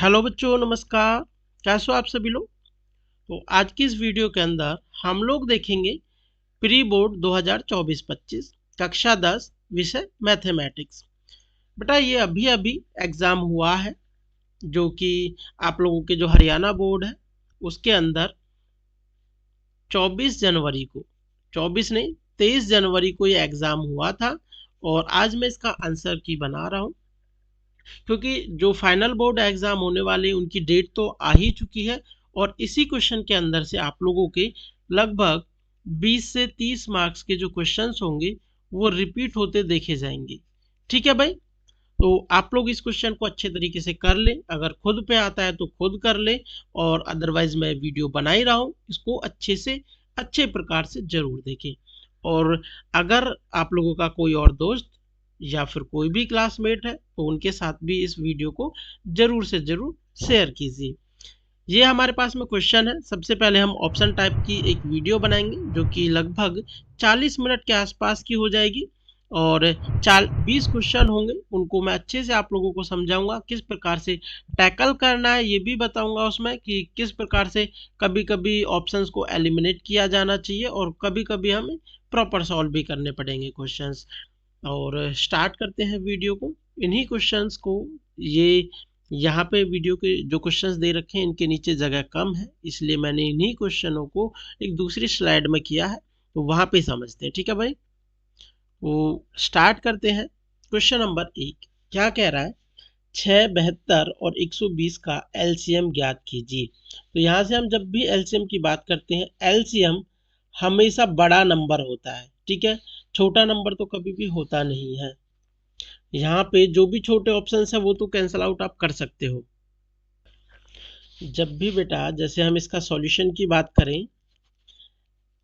Hello बच्चों, नमस्कार। कैसे हो आप सभी लोग। तो आज की इस वीडियो के अंदर हम लोग देखेंगे प्री बोर्ड 2024-25 कक्षा 10 विषय मैथमेटिक्स। बेटा ये अभी अभी एग्जाम हुआ है, जो कि आप लोगों के जो हरियाणा बोर्ड है उसके अंदर 24 जनवरी को, 24 नहीं 23 जनवरी को ये एग्जाम हुआ था। और आज मैं इसका आंसर की बना रहा हूँ, क्योंकि जो फाइनल बोर्ड एग्जाम होने वाले हैं उनकी डेट तो आ ही चुकी है। और इसी क्वेश्चन के अंदर से आप लोगों के लगभग 20 से 30 मार्क्स के जो क्वेश्चंस होंगे वो रिपीट होते देखे जाएंगे। ठीक है भाई। तो आप लोग इस क्वेश्चन को अच्छे तरीके से कर ले, अगर खुद पे आता है तो खुद कर ले, और अदरवाइज मैं वीडियो बना ही रहा हूँ, इसको अच्छे से अच्छे प्रकार से जरूर देखें। और अगर आप लोगों का कोई और दोस्त या फिर कोई भी क्लासमेट है तो उनके साथ भी इस वीडियो को जरूर से जरूर शेयर कीजिए। ये हमारे पास में क्वेश्चन है। सबसे पहले हम ऑप्शन टाइप की एक वीडियो बनाएंगे जो कि लगभग 40 मिनट के आसपास की हो जाएगी। और 20 क्वेश्चन होंगे, उनको मैं अच्छे से आप लोगों को समझाऊंगा, किस प्रकार से टैकल करना है ये भी बताऊंगा उसमें, कि किस प्रकार से कभी कभी ऑप्शंस को एलिमिनेट किया जाना चाहिए और कभी कभी हमें प्रॉपर सॉल्व भी करने पड़ेंगे क्वेश्चंस। और स्टार्ट करते हैं वीडियो को। इन्हीं क्वेश्चंस को, ये यहाँ पे वीडियो के जो क्वेश्चंस दे रखे हैं इनके नीचे जगह कम है, इसलिए मैंने इन्हीं क्वेश्चनों को एक दूसरी स्लाइड में किया है, तो वहां पे समझते हैं। ठीक है भाई। वो स्टार्ट करते हैं। क्वेश्चन नंबर 1 क्या कह रहा है, 6, 72 और 120 का एलसीएम ज्ञात कीजिए। तो यहाँ से हम जब भी एलसीएम की बात करते हैं, एलसीएम हमेशा बड़ा नंबर होता है। ठीक है, छोटा नंबर तो कभी भी होता नहीं है। यहाँ पे जो भी छोटे ऑप्शंस है वो तो कैंसल आउट आप कर सकते हो। जब भी बेटा जैसे हम इसका सॉल्यूशन की बात करें,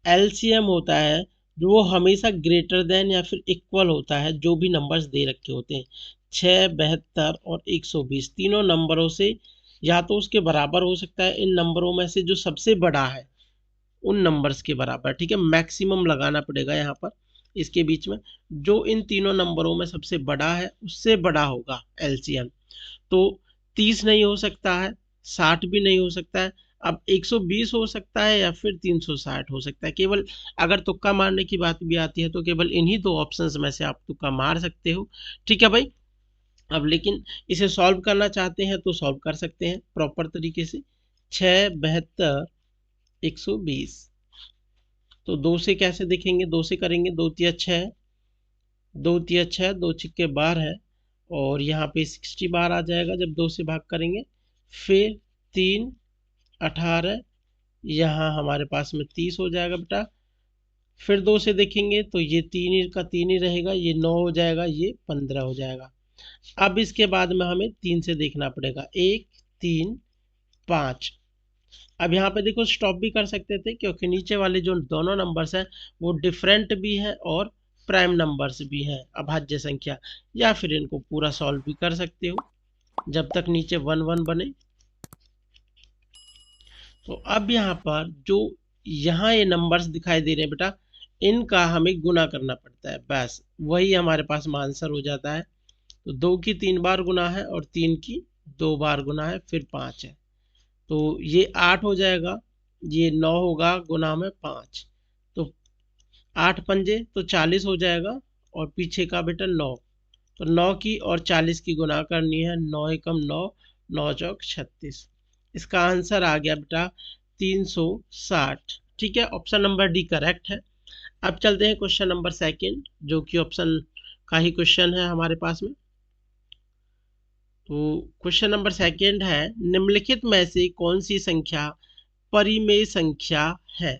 एलसीएम होता है जो वो हमेशा ग्रेटर देन या फिर इक्वल होता है जो भी नंबर्स दे रखे होते हैं। 6, 72 और 120 तीनों नंबरों से या तो उसके बराबर हो सकता है, इन नंबरों में से जो सबसे बड़ा है उन नंबर्स के बराबर। ठीक है, मैक्सिमम लगाना पड़ेगा यहाँ पर इसके बीच में। जो इन तीनों नंबरों में सबसे बड़ा है उससे बड़ा होगा एलसीएम। तो 30 नहीं हो सकता है, 60 भी नहीं हो सकता है। अब 120 हो सकता है या फिर 360 हो सकता है। केवल अगर तुक्का मारने की बात भी आती है तो केवल इन्हीं दो ऑप्शंस में से आप तुक्का मार सकते हो। ठीक है भाई। अब लेकिन इसे सॉल्व करना चाहते हैं तो सॉल्व कर सकते हैं प्रॉपर तरीके से। 6, 72, 120। तो 2 से कैसे देखेंगे, 2 से करेंगे, 2 तिया 6, 2 तिया 6, 2 छिक्के 12 है, और यहाँ पे 60 बार आ जाएगा जब 2 से भाग करेंगे। फिर 3, 18, यहाँ हमारे पास में 30 हो जाएगा बेटा। फिर 2 से देखेंगे तो ये 3 ही का 3 ही रहेगा, ये 9 हो जाएगा, ये 15 हो जाएगा। अब इसके बाद में हमें 3 से देखना पड़ेगा, 1, 3, 5। अब यहाँ पे देखो स्टॉप भी कर सकते थे, क्योंकि नीचे वाले जो दोनों नंबर्स हैं वो डिफरेंट भी हैं और प्राइम नंबर्स भी हैं, अभाज्य संख्या। या फिर इनको पूरा सॉल्व भी कर सकते हो जब तक नीचे 1 1 बने। तो अब यहाँ पर जो यहाँ ये नंबर्स दिखाई दे रहे हैं बेटा, इनका हमें गुना करना पड़ता है, बस वही हमारे पास में आंसर हो जाता है। तो 2 की 3 बार गुना है और 3 की 2 बार गुना है, फिर 5 है, तो ये 8 हो जाएगा, ये 9 होगा गुना में 5। तो 8 पंजे तो 40 हो जाएगा, और पीछे का बेटा 9। तो 9 की और 40 की गुना करनी है, 9 एकम 9, 9 चौक 36। इसका आंसर आ गया बेटा 360। ठीक है, ऑप्शन नंबर डी करेक्ट है। अब चलते हैं क्वेश्चन नंबर सेकंड, जो कि ऑप्शन का ही क्वेश्चन है हमारे पास में। तो क्वेश्चन नंबर सेकंड है, निम्नलिखित में से कौन सी संख्या परिमेय संख्या है।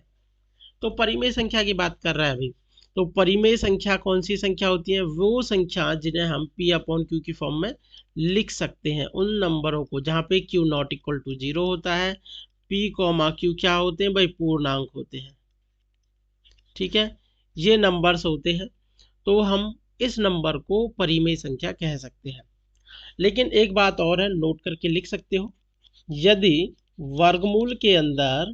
तो परिमेय संख्या की बात कर रहा है अभी। तो परिमेय संख्या कौन सी संख्या होती है, वो संख्या जिन्हें हम p अपॉन क्यू की फॉर्म में लिख सकते हैं, उन नंबरों को जहाँ पे q नॉट इक्वल टू 0 होता है। p कॉमा q क्या होते हैं भाई, पूर्णांक होते हैं। ठीक है, ये नंबर्स होते हैं, तो हम इस नंबर को परिमेय संख्या कह सकते हैं। लेकिन एक बात और है, नोट करके लिख सकते हो, यदि वर्गमूल के अंदर,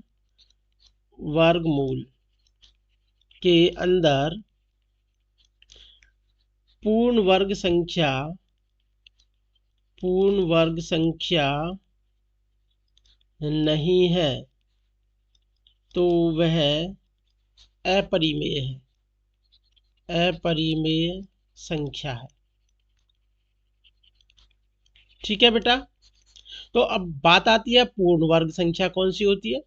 वर्गमूल के अंदर पूर्ण वर्ग संख्या नहीं है तो वह अपरिमेय है, अपरिमेय संख्या है। ठीक है बेटा। तो अब बात आती है पूर्ण वर्ग संख्या कौन सी होती है।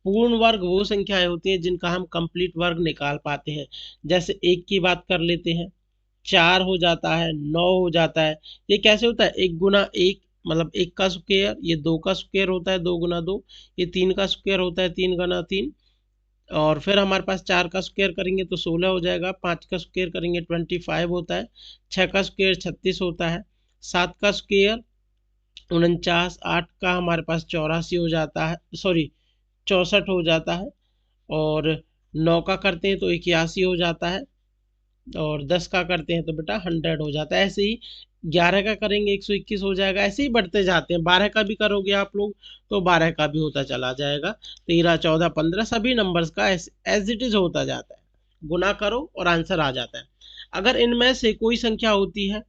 पूर्ण वर्ग वो संख्याएं होती हैं जिनका हम कंप्लीट वर्ग निकाल पाते हैं। जैसे एक की बात कर लेते हैं, 4 हो जाता है, 9 हो जाता है। ये कैसे होता है, एक गुना एक, मतलब एक का स्क्वायर, ये दो का स्क्वायर होता है, 2 गुना 2, ये 3 का स्क्वायर होता है, 3 गुना 3, और फिर हमारे पास 4 का स्क्वायर करेंगे तो 16 हो जाएगा, 5 का स्क्वायर करेंगे 25 होता है, 6 का स्क्वायर 36 होता है, 7 का स्क्वायर 49, 8 का हमारे पास 84 हो जाता है, सॉरी 64 हो जाता है, और 9 का करते हैं तो 81 हो जाता है, और 10 का करते हैं तो बेटा 100 हो जाता है। ऐसे ही 11 का करेंगे 121 हो जाएगा। ऐसे ही बढ़ते जाते हैं। 12 का भी करोगे आप लोग तो 12 का भी होता चला जाएगा। 13, 14, 15 सभी नंबर्स का एज इट इज होता जाता है। गुना करो और आंसर आ जाता है। अगर इनमें से कोई संख्या होती है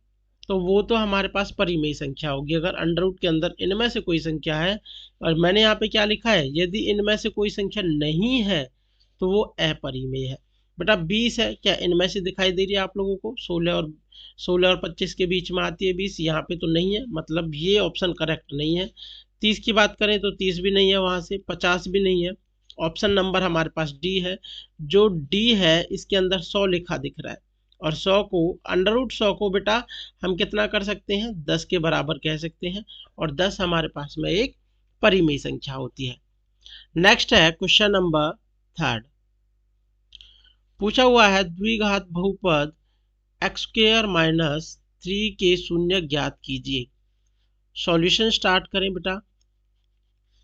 तो वो तो हमारे पास परिमेय संख्या होगी। अगर अंडर रूट के अंदर इनमें से कोई संख्या है, और मैंने यहाँ पे क्या लिखा है, यदि इनमें से कोई संख्या नहीं है तो वो अपरिमेय है। बेटा 20 है, क्या इनमें से दिखाई दे रही है आप लोगों को? 16 और 25 के बीच में आती है 20, यहाँ पे तो नहीं है, मतलब ये ऑप्शन करेक्ट नहीं है। 30 की बात करें तो 30 भी नहीं है, वहां से 50 भी नहीं है। ऑप्शन नंबर हमारे पास डी है। जो डी है इसके अंदर 100 लिखा दिख रहा है, और 100 को अंडर रूट 100 को बेटा हम कितना कर सकते हैं, 10 के बराबर कह सकते हैं, और 10 हमारे पास में एक परिमेय संख्या होती है। नेक्स्ट है क्वेश्चन नंबर 3। पूछा हुआ है द्विघात बहुपद एक्स स्क्वायर माइनस 3 के शून्य ज्ञात कीजिए। सॉल्यूशन स्टार्ट करें बेटा।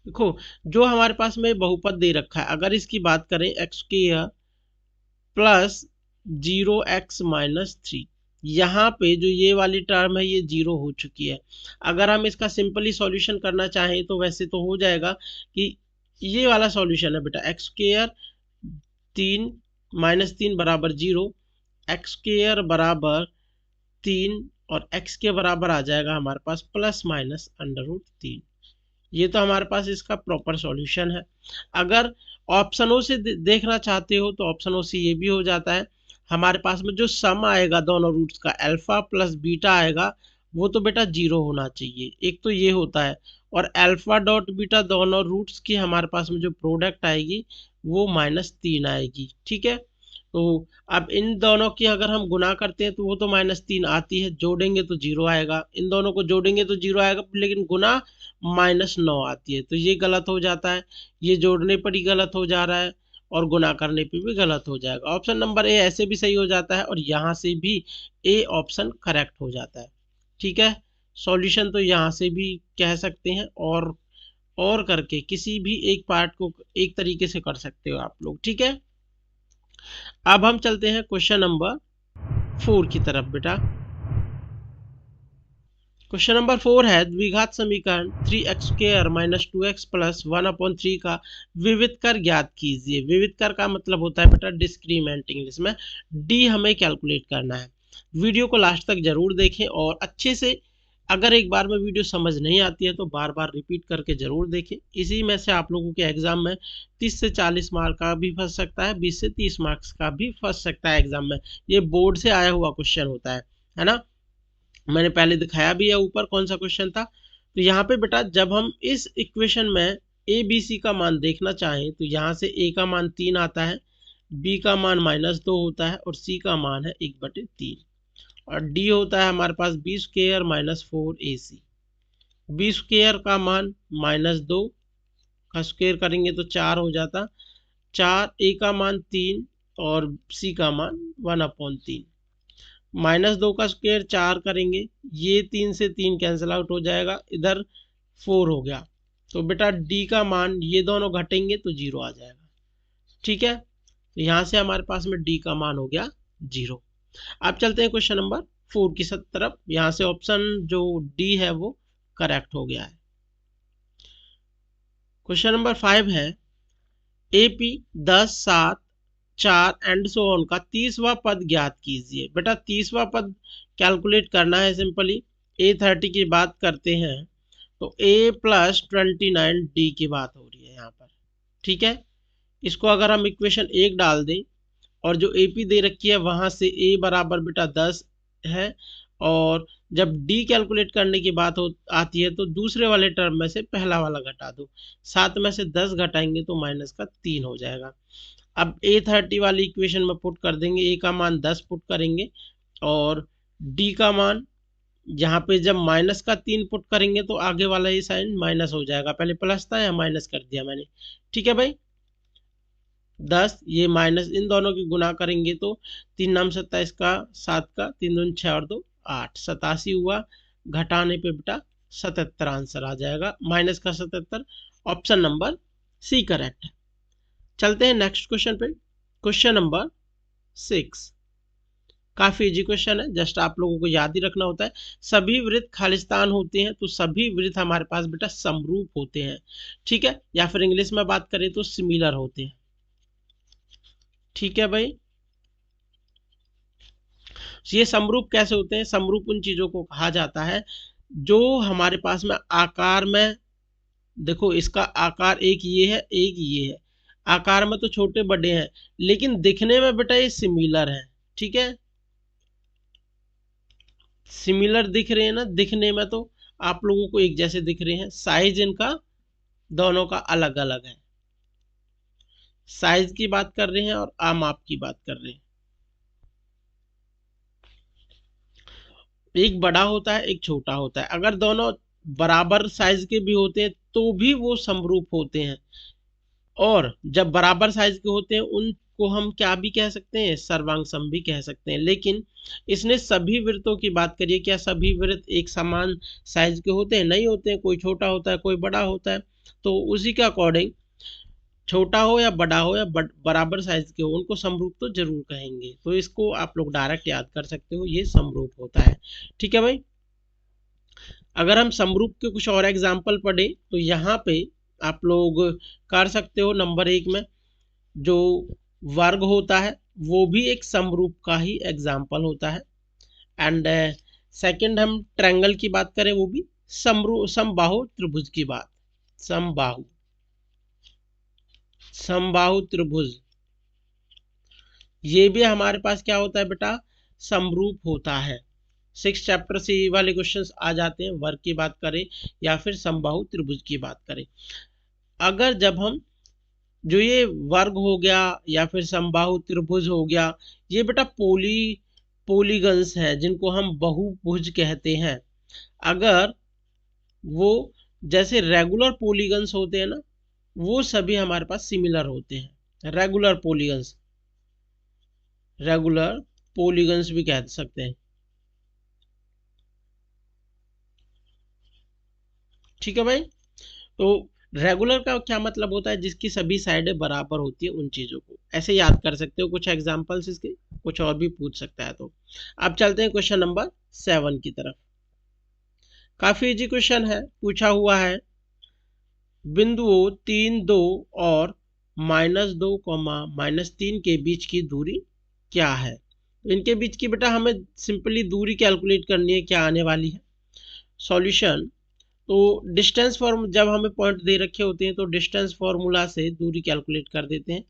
देखो, जो हमारे पास में बहुपद दे रखा है, अगर इसकी बात करें एक्स स्क्वायर प्लस 0x-3, यहाँ पे जो ये वाली टर्म है ये 0 हो चुकी है। अगर हम इसका सिंपली सॉल्यूशन करना चाहें तो वैसे तो हो जाएगा कि ये वाला सॉल्यूशन है बेटा, एक्स स्क्वायर 3 -3 बराबर 0, एक्स स्क्वायर बराबर 3, और x के बराबर आ जाएगा हमारे पास प्लस माइनस अंडर रूट 3। ये तो हमारे पास इसका प्रॉपर सॉल्यूशन है। अगर ऑप्शनों से देखना चाहते हो तो ऑप्शनों से ये भी हो जाता है। हमारे पास में जो सम आएगा दोनों रूट्स का, अल्फा प्लस बीटा आएगा, वो तो बेटा 0 होना चाहिए। एक तो ये होता है, और अल्फा डॉट बीटा दोनों रूट्स की हमारे पास में जो प्रोडक्ट आएगी वो -3 आएगी। ठीक है। तो अब इन दोनों की अगर हम गुना करते हैं तो वो तो -3 आती है, जोड़ेंगे तो 0 आएगा। इन दोनों को जोड़ेंगे तो 0 आएगा, लेकिन गुना -9 आती है, तो ये गलत हो जाता है। ये जोड़ने पर ही गलत हो जा रहा है और गुना करने पे भी गलत हो जाएगा। ऑप्शन नंबर ए ऐसे भी सही हो जाता है, और यहाँ से भी ए ऑप्शन करेक्ट हो जाता है। ठीक है। सॉल्यूशन तो यहाँ से भी कह सकते हैं, और करके किसी भी एक पार्ट को एक तरीके से कर सकते हो आप लोग। ठीक है। अब हम चलते हैं क्वेश्चन नंबर 4 की तरफ बेटा। क्वेश्चन नंबर 4 है द्विघात समीकरण 3x² - 2x + 1/3 का विविध कर ज्ञात कीजिए। विविध कर का मतलब होता है बेटा डिस्क्रीमेंट, इंग्लिश में डी हमें कैलकुलेट करना है। वीडियो को लास्ट तक जरूर देखें और अच्छे से, अगर एक बार में वीडियो समझ नहीं आती है तो बार बार रिपीट करके जरूर देखें। इसी में से आप लोगों के एग्जाम में 30 से 40 मार्क का भी फंस सकता है, 20 से 30 मार्क्स का भी फंस सकता है एग्जाम में। ये बोर्ड से आया हुआ क्वेश्चन होता है ना। मैंने पहले दिखाया भी है ऊपर कौन सा क्वेश्चन था। तो यहाँ पे बेटा जब हम इस इक्वेशन में ए बी सी का मान देखना चाहें तो यहाँ से ए का मान 3 आता है, बी का मान -2 होता है, और सी का मान है 1/3, और डी होता है हमारे पास b² - 4ac। b² का मान -2 का स्क्वायर करेंगे तो 4 हो जाता, 4, ए का मान 3 और सी का मान 1/3। -2 का स्क्वायर 4 करेंगे, ये 3 से 3 कैंसिल आउट हो जाएगा, इधर 4 हो गया। तो बेटा डी का मान ये दोनों घटेंगे तो 0 आ जाएगा। ठीक है। तो यहाँ से हमारे पास में डी का मान हो गया 0। अब चलते हैं क्वेश्चन नंबर 4 की तरफ। यहाँ से ऑप्शन जो डी है वो करेक्ट हो गया है। क्वेश्चन नंबर 5 है AP 10, 7, 4 एंड सो ऑन का 30वां पद ज्ञात कीजिए। बेटा 30वां पद कैलकुलेट करना है सिंपली। A30 की बात करते हैं तो a प्लस 29 डी की बात हो रही है यहाँ पर। ठीक है, इसको अगर हम इक्वेशन 1 डाल दें और जो AP दे रखी है वहां से a बराबर बेटा 10 है, और जब d कैलकुलेट करने की बात आती है तो दूसरे वाले टर्म में से पहला वाला घटा दो, 7 में से 10 घटाएंगे तो माइनस का 3 हो जाएगा। अब A30 वाली इक्वेशन में पुट कर देंगे, a का मान 10 पुट करेंगे और d का मान यहाँ पे जब माइनस का 3 पुट करेंगे तो आगे वाला ये साइन माइनस हो जाएगा, पहले प्लस था या माइनस कर दिया मैंने। ठीक है भाई, 10 ये माइनस इन दोनों की गुना करेंगे तो 3 नाम 27 का 7 का 3 दूनी 6 और 2 8, 87 हुआ, घटाने पे बेटा 77 आंसर आ जाएगा, माइनस का 77। ऑप्शन नंबर सी करेक्ट है। चलते हैं नेक्स्ट क्वेश्चन पे, क्वेश्चन नंबर 6। काफी इजी क्वेश्चन है, जस्ट आप लोगों को याद ही रखना होता है। सभी वृत्त खालिस्तान होते हैं तो सभी वृत्त हमारे पास बेटा समरूप होते हैं। ठीक है, या फिर इंग्लिश में बात करें तो सिमिलर होते हैं। ठीक है भाई, ये समरूप कैसे होते हैं? समरूप उन चीजों को कहा जाता है जो हमारे पास में आकार में, देखो इसका आकार एक ये है एक ये है, आकार में तो छोटे बड़े हैं लेकिन दिखने में बेटा ये सिमिलर है। ठीक है, सिमिलर दिख रहे हैं ना, दिखने में तो आप लोगों को एक जैसे दिख रहे हैं, साइज इनका दोनों का अलग अलग है। साइज की बात कर रहे हैं और माप की बात कर रहे हैं। एक बड़ा होता है एक छोटा होता है, अगर दोनों बराबर साइज के भी होते हैं तो भी वो समरूप होते हैं, और जब बराबर साइज के होते हैं उनको हम क्या भी कह सकते हैं, सर्वांग सम भी कह सकते हैं। लेकिन इसने सभी वृत्तों की बात करी है, क्या सभी वृत्त एक समान साइज के होते हैं? नहीं होते हैं, कोई छोटा होता है कोई बड़ा होता है। तो उसी के अकॉर्डिंग छोटा हो या बड़ा हो या बराबर साइज के हो, उनको समरूप तो जरूर कहेंगे। तो इसको आप लोग डायरेक्ट याद कर सकते हो, ये समरूप होता है। ठीक है भाई, अगर हम समरूप के कुछ और एग्जाम्पल पढ़े तो यहाँ पे आप लोग कर सकते हो। नंबर 1 में जो वर्ग होता है वो भी एक समरूप का ही एग्जाम्पल होता है। एंड सेकंड हम ट्रायंगल की बात करें, वो भी समबाहु त्रिभुज की बात, समबाहु त्रिभुज, ये भी हमारे पास क्या होता है बेटा, समरूप होता है। 6 चैप्टर से ये वाले क्वेश्चंस आ जाते हैं, वर्ग की बात करें या फिर समबाहु त्रिभुज की बात करें। अगर जब हम जो ये वर्ग हो गया या फिर समबाहु त्रिभुज हो गया, ये बेटा पॉलीगन्स है जिनको हम बहुभुज कहते हैं। अगर वो जैसे रेगुलर पॉलीगन्स होते हैं ना, वो सभी हमारे पास सिमिलर होते हैं। रेगुलर पॉलीगन्स भी कह सकते हैं। ठीक है भाई, तो रेगुलर का क्या मतलब होता है, जिसकी सभी साइडें बराबर होती है, उन चीजों को ऐसे याद कर सकते हो। कुछ एग्जांपल्स इसके कुछ और भी पूछ सकता है। तो अब चलते हैं क्वेश्चन नंबर 7 की तरफ। काफी इजी क्वेश्चन है, पूछा हुआ है बिंदुओं 3 2 और -2, -3 के बीच की दूरी क्या है? इनके बीच की बेटा हमें सिंपली दूरी कैलकुलेट करनी है, क्या आने वाली है सॉल्यूशन। तो डिस्टेंस फॉर्म, जब हमें पॉइंट दे रखे होते हैं तो डिस्टेंस फॉर्मूला से दूरी कैलकुलेट कर देते हैं।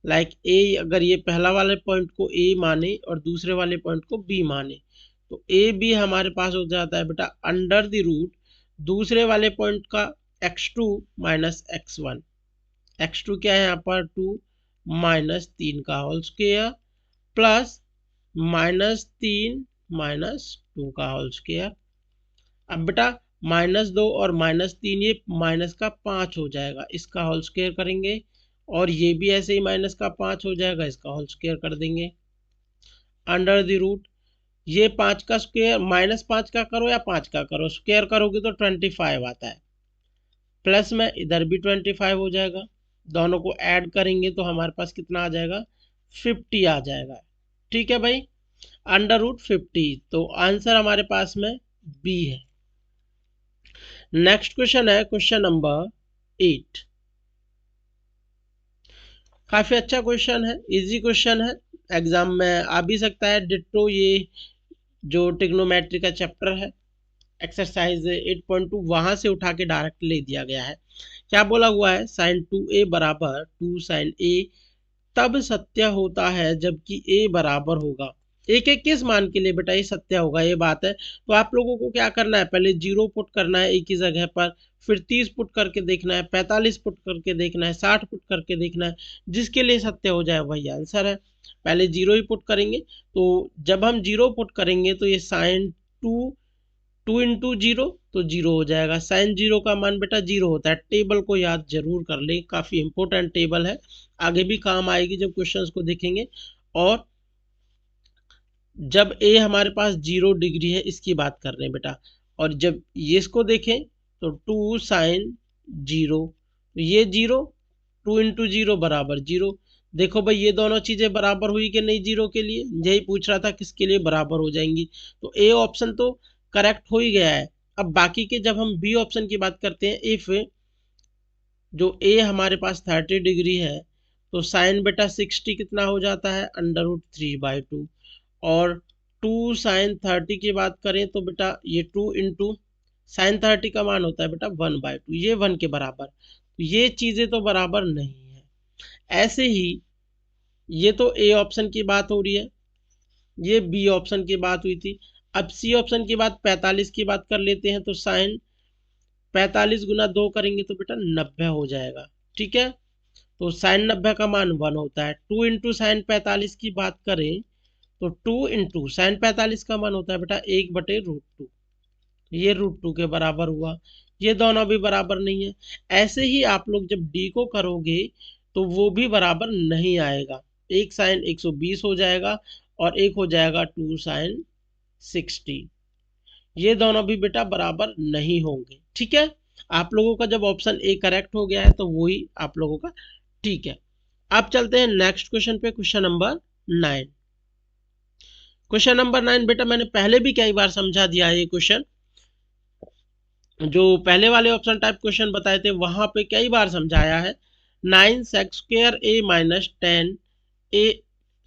लाइक ए, अगर ये पहला वाले पॉइंट को ए माने और दूसरे वाले पॉइंट को बी माने, तो ए बी हमारे पास हो जाता है बेटा अंडर द रूट दूसरे वाले पॉइंट का x2 माइनस x1। x2 क्या है यहाँ पर 2 -3 का होल स्क्वायर प्लस -3 -2 का होल स्क्वायर। अब बेटा -2 और -3 ये माइनस का 5 हो जाएगा, इसका होल स्क्वायर करेंगे, और ये भी ऐसे ही माइनस का 5 हो जाएगा, इसका होल स्क्वायर कर देंगे। अंडर द रूट ये 5 का स्क्वायर, -5 का करो या 5 का करो, स्क्वायर करोगे तो 25 आता है, प्लस में इधर भी 25 हो जाएगा, दोनों को ऐड करेंगे तो हमारे पास कितना आ जाएगा, 50 आ जाएगा। ठीक है भाई, अंडर रूट 50, तो आंसर हमारे पास में बी है। नेक्स्ट क्वेश्चन है क्वेश्चन नंबर 8। काफी अच्छा क्वेश्चन है, इजी क्वेश्चन है, एग्जाम में आ भी सकता है। डिट्टो ये जो ट्रिग्नोमेट्री का चैप्टर है एक्सरसाइज 8.2 वहां से उठा के डायरेक्ट ले दिया गया है। क्या बोला हुआ है, साइन 2a बराबर 2 साइन a तब सत्य होता है जबकि a बराबर होगा। एक एक किस मान के लिए बेटा ये सत्य होगा, ये बात है। तो आप लोगों को क्या करना है, पहले 0 पुट करना है एक ही जगह पर, फिर 30 पुट करके देखना है, 45 पुट करके देखना है, 60 पुट करके देखना है, जिसके लिए सत्य हो जाए वही आंसर है। पहले 0 ही पुट करेंगे, तो जब हम 0 पुट करेंगे तो ये साइन 2 इंटू 0 तो 0 हो जाएगा। साइन 0 का मान बेटा 0 होता है। टेबल को याद जरूर कर ले, काफी इंपॉर्टेंट टेबल है, आगे भी काम आएगी जब क्वेश्चंस को देखेंगे। और जब a हमारे पास 0 डिग्री है इसकी बात कर रहे हैं बेटा, और जब ये इसको देखें तो 2 साइन 0, ये 0, 2 इंटू 0 बराबर 0। देखो भाई ये दोनों चीजें बराबर हुई कि नहीं 0 के लिए, यही पूछ रहा था किसके लिए बराबर हो जाएंगी। तो ए ऑप्शन तो करेक्ट हो ही गया है। अब बाकी के जब हम बी ऑप्शन की बात करते हैं, इफ जो ए हमारे पास 30 डिग्री है तो साइन बेटा 60 कितना हो जाता है, √3/2। और 2 साइन 30 की बात करें तो बेटा ये 2 इंटू साइन 30 का मान होता है बेटा 1/2, ये 1 के बराबर। तो ये चीजें तो बराबर नहीं है। ऐसे ही ये तो ए ऑप्शन की बात हो रही है, ये बी ऑप्शन की बात हुई थी। अब सी ऑप्शन की बात 45 की बात कर लेते हैं, तो साइन 45 गुना 2 करेंगे तो बेटा 90 हो जाएगा। ठीक है, तो साइन 90 का मान 1 होता है। 2 इंटू साइन 45 की बात करें तो 2 इंटू साइन 45 का मान होता है बेटा 1/√2, ये √2 के बराबर हुआ। ये दोनों भी बराबर नहीं है। ऐसे ही आप लोग जब डी को करोगे तो वो भी बराबर नहीं आएगा। एक साइन 120 हो जाएगा और एक हो जाएगा 2 साइन 60, ये दोनों भी बेटा बराबर नहीं होंगे। ठीक है, आप लोगों का जब ऑप्शन ए करेक्ट हो गया है तो वही आप लोगों का ठीक है। अब चलते हैं नेक्स्ट क्वेश्चन पे, क्वेश्चन नंबर 9। क्वेश्चन नंबर 9 बेटा मैंने पहले भी कई बार समझा दिया है। ये क्वेश्चन जो पहले वाले ऑप्शन टाइप क्वेश्चन बताए थे वहां पे कई बार समझाया है। 9 sex square a minus 10 a,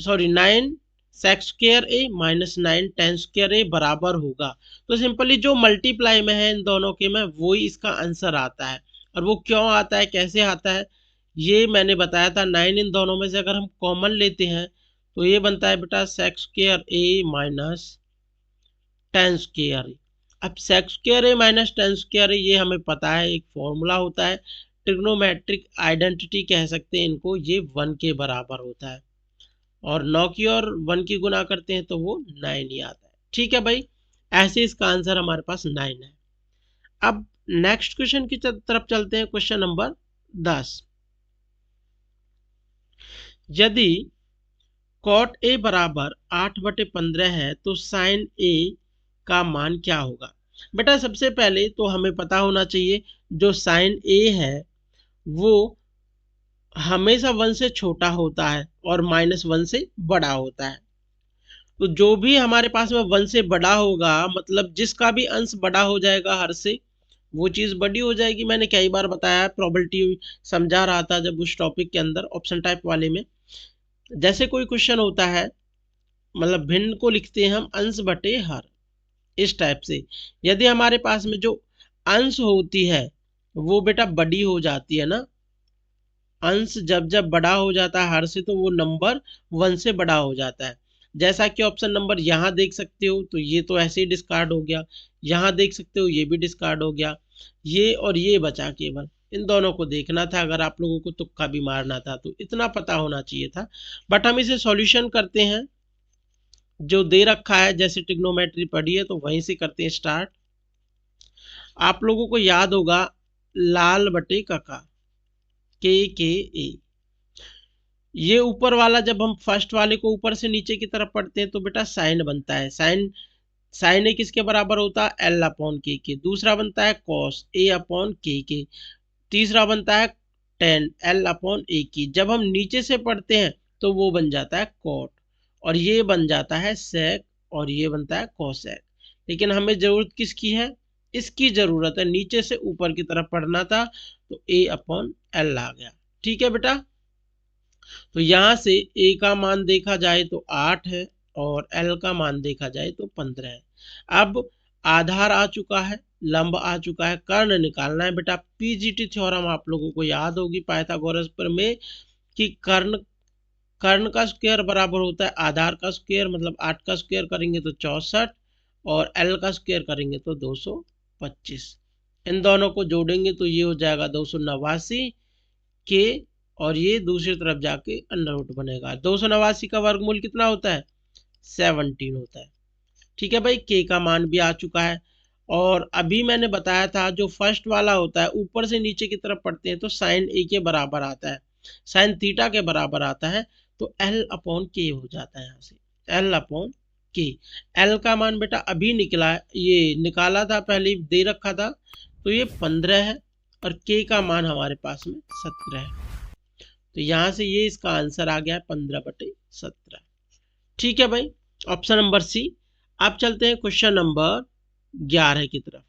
sorry 9 sex square a minus 9 10 square a बराबर होगा। तो सिंपली जो मल्टीप्लाई में है इन दोनों के में वही इसका आंसर आता है। और वो क्यों आता है, कैसे आता है, ये मैंने बताया था। 9 इन दोनों में से अगर हम कॉमन लेते हैं तो ये बनता है बेटा sex square a minus 10 square a। अब sex square a minus 10 square a ये हमें पता है, एक फॉर्मूला होता है, ट्रिग्नोमेट्रिक आइडेंटिटी कह सकते हैं इनको, ये 1 के बराबर होता है। और 9 की और 1 की गुना करते हैं तो वो 9 ही आता है। ठीक है भाई, ऐसे इसका आंसर हमारे पास 9 है। अब नेक्स्ट क्वेश्चन की तरफ चलते हैं, क्वेश्चन नंबर 10। यदि कॉट ए बराबर 8/15 है तो साइन ए का मान क्या होगा। बेटा सबसे पहले तो हमें पता होना चाहिए जो साइन ए है वो हमेशा 1 से छोटा होता है और -1 से बड़ा होता है। तो जो भी हमारे पास में 1 से बड़ा होगा, मतलब जिसका भी अंश बड़ा हो जाएगा हर से, वो चीज बड़ी हो जाएगी। मैंने कई बार बताया, प्रोबेबिलिटी समझा रहा था जब उस टॉपिक के अंदर ऑप्शन टाइप वाले में। जैसे कोई क्वेश्चन होता है, मतलब भिन्न को लिखते हैं हम अंश बटे हर, इस टाइप से। यदि हमारे पास में जो अंश होती है वो बेटा बड़ी हो जाती है ना, अंश जब जब बड़ा हो जाता है हर से तो वो नंबर 1 से बड़ा हो जाता है। जैसा कि ऑप्शन नंबर यहाँ देख सकते हो, तो ये तो ऐसे ही डिस्कार्ड हो गया। यहाँ देख सकते हो ये भी डिस्कार्ड हो गया, ये और ये बचा केवल। इन दोनों को देखना था, अगर आप लोगों को तुक्का भी मारना था तो इतना पता होना चाहिए था। बट हम इसे सॉल्यूशन करते हैं, जो दे रखा है जैसे ट्रिग्नोमेट्री पढ़ी है तो वहीं से करते हैं स्टार्ट। आप लोगों को याद होगा लाल बटे कका, के ए। ये ऊपर वाला जब हम फर्स्ट वाले को ऊपर से नीचे की तरफ पढ़ते हैं तो बेटा साइन बनता है। साइन साइन ए किसके बराबर होता है, एल अपॉन के। दूसरा बनता है कॉस ए अपॉन के। तीसरा बनता है टेन एल अपॉन ए की। जब हम नीचे से पढ़ते हैं तो वो बन जाता है कॉट, और ये बन जाता है सेक, और ये बनता है कोसेक। लेकिन हमें जरूरत किसकी है, इसकी जरूरत है, नीचे से ऊपर की तरफ पढ़ना था तो ए अपॉन एल आ गया। ठीक है बेटा, तो यहां से ए का मान देखा जाए तो 8 है और एल का मान देखा जाए तो 15 है। अब आधार आ चुका है, लंब आ चुका है, कर्ण निकालना है बेटा। पीजीटी थ्योरम आप लोगों को याद होगी पाइथागोरस प्रमेय कि कर्ण कर्ण का स्क्वायर बराबर होता है आधार का स्क्वायर, मतलब 8 का स्क्वायर करेंगे तो 64 और एल का स्क्वायर करेंगे तो 225। इन दोनों को जोड़ेंगे तो ये हो जाएगा 289 के, और ये दूसरी तरफ जाके अंडर रूट बनेगा। 289 का वर्गमूल कितना होता है? 17 होता है। ठीक है भाई, के का मान भी आ चुका है। और अभी मैंने बताया था जो फर्स्ट वाला होता है ऊपर से नीचे की तरफ पढ़ते हैं तो साइन ए के बराबर आता है, साइन थीटा के बराबर आता है, तो एल अपॉन के हो जाता है। यहाँ से एल अपॉन के, एल का मान बेटा अभी निकला, ये निकाला था पहले दे रखा था, तो ये 15 है और के का मान हमारे पास में 17 है। तो यहाँ से ये इसका आंसर आ गया है 15/17। ठीक है भाई, ऑप्शन नंबर सी। अब चलते हैं क्वेश्चन नंबर 11 की तरफ।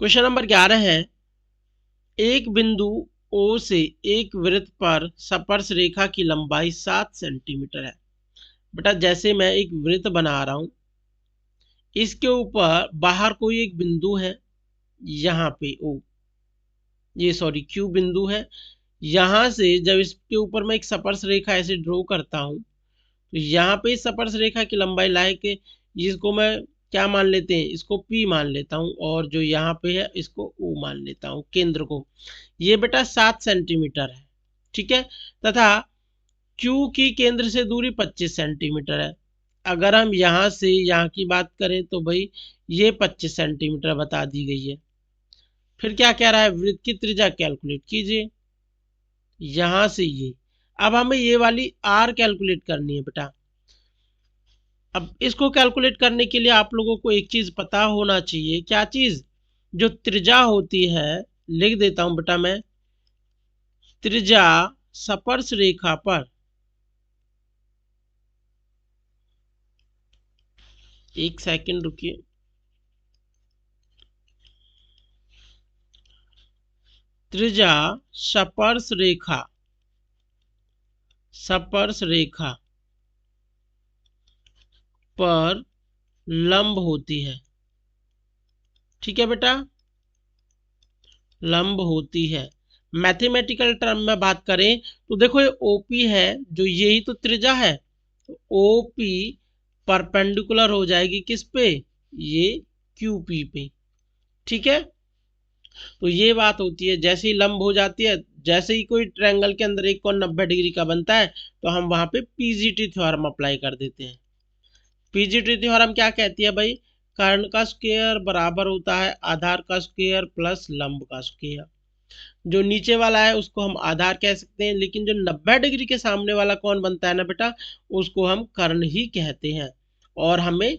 क्वेश्चन नंबर 11 है, एक बिंदु ओ से एक वृत्त पर स्पर्श रेखा की लंबाई 7 सेंटीमीटर है। बेटा जैसे मैं एक वृत्त बना रहा हूं, इसके ऊपर बाहर कोई एक बिंदु है, यहाँ पे ओ, ये सॉरी क्यू बिंदु है। यहां से जब इसके ऊपर मैं एक स्पर्श रेखा ऐसे ड्रॉ करता हूं, तो यहाँ पे स्पर्श रेखा की लंबाई लाइक, जिसको मैं क्या मान लेते हैं, इसको P मान लेता हूँ, और जो यहाँ पे है इसको O मान लेता हूँ, केंद्र को। ये बेटा 7 सेंटीमीटर है। ठीक है, तथा Q की केंद्र से दूरी 25 सेंटीमीटर है। अगर हम यहाँ से यहाँ की बात करें तो भाई ये 25 सेंटीमीटर बता दी गई है। फिर क्या कह रहा है, वृत्त की त्रिज्या कैलकुलेट कीजिए, यहां से ये। अब हमें ये वाली R कैलकुलेट करनी है बेटा। अब इसको कैलकुलेट करने के लिए आप लोगों को एक चीज पता होना चाहिए, क्या चीज? जो त्रिज्या होती है, लिख देता हूं बेटा मैं, त्रिज्या स्पर्श रेखा पर, एक सेकंड रुकिए, त्रिज्या स्पर्श रेखा, स्पर्श रेखा पर लंब होती है। ठीक है बेटा, लंब होती है। मैथमेटिकल टर्म में बात करें तो देखो ये ओपी है, जो यही तो त्रिज्या है, तो ओपी परपेंडिकुलर हो जाएगी किस पे, ये क्यूपी पे। ठीक है, तो ये बात होती है, जैसे ही लंब हो जाती है, जैसे ही कोई ट्रायंगल के अंदर एक कोण 90 डिग्री का बनता है, तो हम वहां पे पीजीटी थ्योरम अप्लाई कर देते हैं। पीजीटी थ्योरम क्या कहती है भाई, कर्ण का स्क्वायर बराबर होता है आधार का स्क्वायर प्लस लंब का स्क्वायर। जो नीचे वाला है उसको हम आधार कह सकते हैं, लेकिन जो 90 डिग्री के सामने वाला कौन बनता है ना बेटा, उसको हम कर्ण ही कहते हैं। और हमें